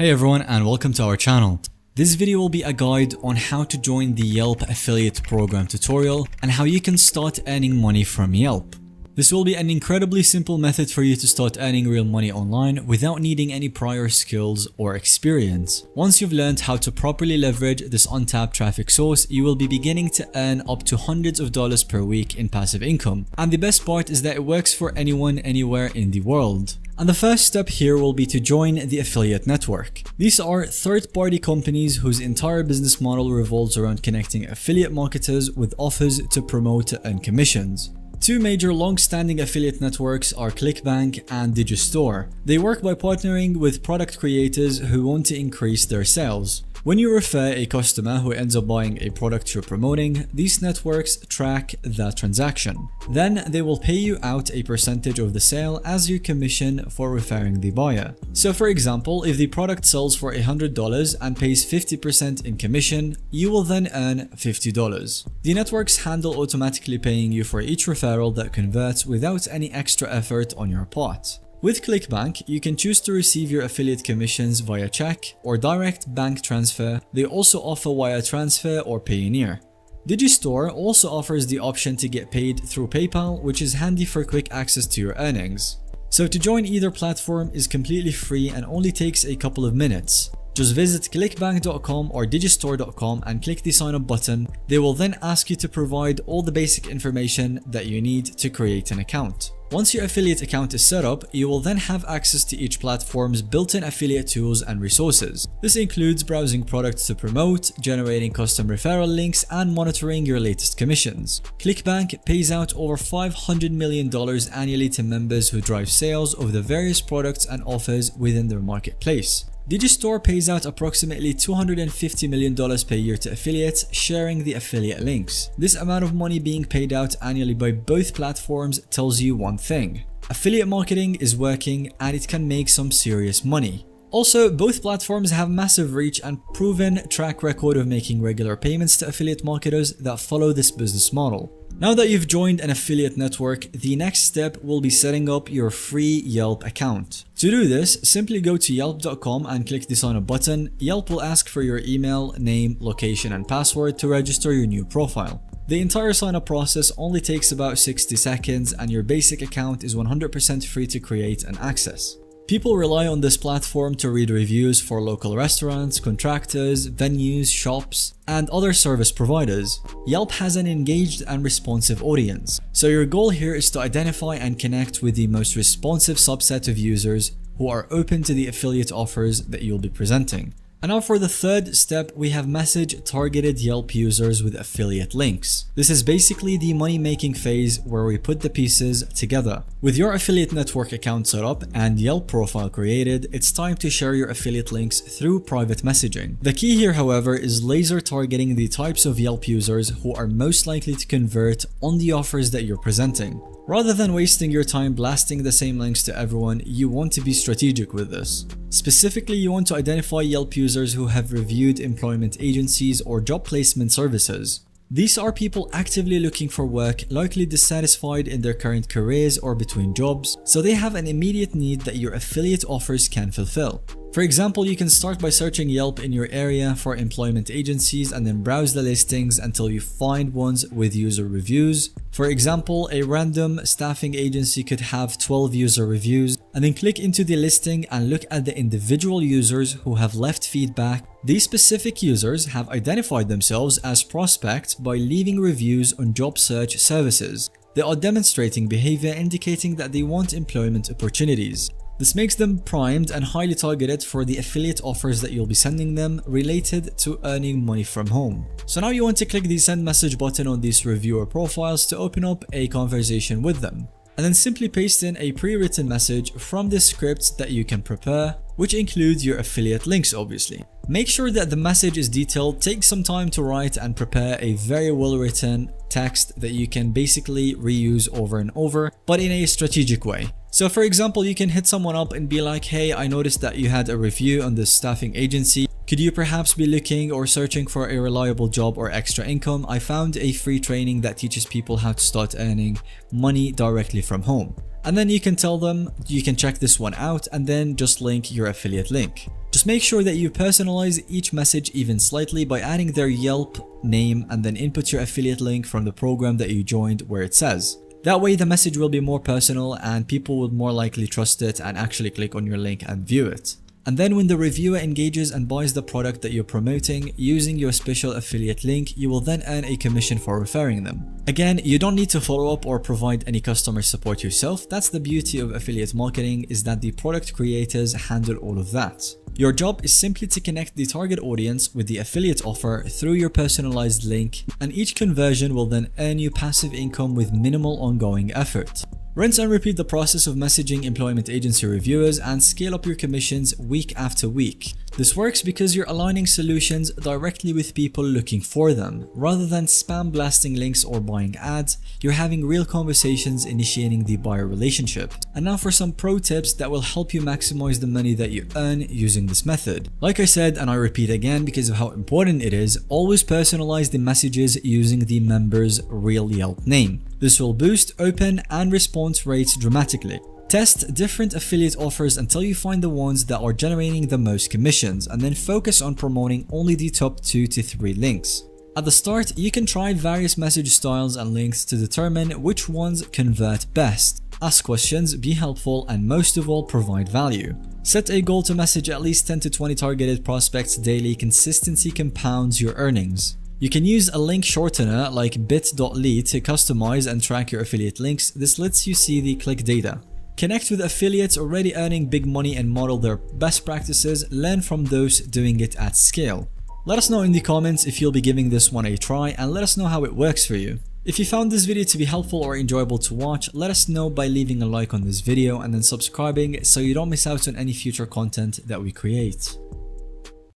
Hey everyone, and welcome to our channel. This video will be a guide on how to join the Yelp affiliate program tutorial and how you can start earning money from Yelp. This will be an incredibly simple method for you to start earning real money online without needing any prior skills or experience. Once you've learned how to properly leverage this untapped traffic source, you will be beginning to earn up to hundreds of dollars per week in passive income. And the best part is that it works for anyone, anywhere in the world. And the first step here will be to join the affiliate network. These are third-party companies whose entire business model revolves around connecting affiliate marketers with offers to promote to earn commissions. Two major long-standing affiliate networks are ClickBank and Digistore. They work by partnering with product creators who want to increase their sales. When you refer a customer who ends up buying a product you're promoting, these networks track that transaction. Then they will pay you out a percentage of the sale as your commission for referring the buyer. So for example, if the product sells for $100 and pays 50% in commission, you will then earn $50. The networks handle automatically paying you for each referral that converts without any extra effort on your part. With ClickBank, you can choose to receive your affiliate commissions via check or direct bank transfer. They also offer wire transfer or Payoneer. Digistore also offers the option to get paid through PayPal, which is handy for quick access to your earnings. So to join either platform is completely free and only takes a couple of minutes. Just visit clickbank.com or digistore.com and click the sign up button. They will then ask you to provide all the basic information that you need to create an account. Once your affiliate account is set up, you will then have access to each platform's built-in affiliate tools and resources. This includes browsing products to promote, generating custom referral links, and monitoring your latest commissions. ClickBank pays out over $500 million annually to members who drive sales of the various products and offers within their marketplace. Digistore pays out approximately $250 million per year to affiliates sharing the affiliate links. This amount of money being paid out annually by both platforms tells you one thing: affiliate marketing is working and it can make some serious money. Also, both platforms have massive reach and proven track record of making regular payments to affiliate marketers that follow this business model. Now that you've joined an affiliate network, the next step will be setting up your free Yelp account. To do this, simply go to yelp.com and click the sign up button. Yelp will ask for your email, name, location, and password to register your new profile. The entire sign up process only takes about 60 seconds and your basic account is 100% free to create and access. People rely on this platform to read reviews for local restaurants, contractors, venues, shops, and other service providers. Yelp has an engaged and responsive audience, so your goal here is to identify and connect with the most responsive subset of users who are open to the affiliate offers that you'll be presenting. And now for the third step, we have message targeted Yelp users with affiliate links. This is basically the money-making phase where we put the pieces together. With your affiliate network account set up and Yelp profile created, it's time to share your affiliate links through private messaging. The key here, however, is laser targeting the types of Yelp users who are most likely to convert on the offers that you're presenting. Rather than wasting your time blasting the same links to everyone, you want to be strategic with this. Specifically, you want to identify Yelp users who have reviewed employment agencies or job placement services. These are people actively looking for work, likely dissatisfied in their current careers or between jobs, so they have an immediate need that your affiliate offers can fulfill. For example, you can start by searching Yelp in your area for employment agencies and then browse the listings until you find ones with user reviews. For example, a random staffing agency could have 12 user reviews, and then click into the listing and look at the individual users who have left feedback. These specific users have identified themselves as prospects by leaving reviews on job search services. They are demonstrating behavior indicating that they want employment opportunities. This makes them primed and highly targeted for the affiliate offers that you'll be sending them related to earning money from home. So now you want to click the send message button on these reviewer profiles to open up a conversation with them. And then simply paste in a pre-written message from the script that you can prepare, which includes your affiliate links obviously. Make sure that the message is detailed. Take some time to write and prepare a very well written text that you can basically reuse over and over, but in a strategic way. So for example, you can hit someone up and be like, hey, I noticed that you had a review on this staffing agency. Could you perhaps be looking or searching for a reliable job or extra income? I found a free training that teaches people how to start earning money directly from home. And then you can tell them you can check this one out and then just link your affiliate link. Just make sure that you personalize each message even slightly by adding their Yelp name and then input your affiliate link from the program that you joined where it says. That way the message will be more personal and people would more likely trust it and actually click on your link and view it. And then when the reviewer engages and buys the product that you're promoting using your special affiliate link, you will then earn a commission for referring them. Again, you don't need to follow up or provide any customer support yourself. That's the beauty of affiliate marketing, is that the product creators handle all of that. Your job is simply to connect the target audience with the affiliate offer through your personalized link, and each conversion will then earn you passive income with minimal ongoing effort. Rinse and repeat the process of messaging employment agency reviewers and scale up your commissions week after week. This works because you're aligning solutions directly with people looking for them. Rather than spam blasting links or buying ads, you're having real conversations initiating the buyer relationship. And now for some pro tips that will help you maximize the money that you earn using this method. Like I said, and I repeat again because of how important it is, always personalize the messages using the member's real Yelp name. This will boost open and response rates dramatically. Test different affiliate offers until you find the ones that are generating the most commissions, and then focus on promoting only the top 2 to 3 links. At the start, you can try various message styles and links to determine which ones convert best. Ask questions, be helpful, and most of all, provide value. Set a goal to message at least 10 to 20 targeted prospects daily. Consistency compounds your earnings. You can use a link shortener like bit.ly to customize and track your affiliate links. This lets you see the click data. Connect with affiliates already earning big money and model their best practices. Learn from those doing it at scale. Let us know in the comments if you'll be giving this one a try, and let us know how it works for you. If you found this video to be helpful or enjoyable to watch, let us know by leaving a like on this video and then subscribing so you don't miss out on any future content that we create.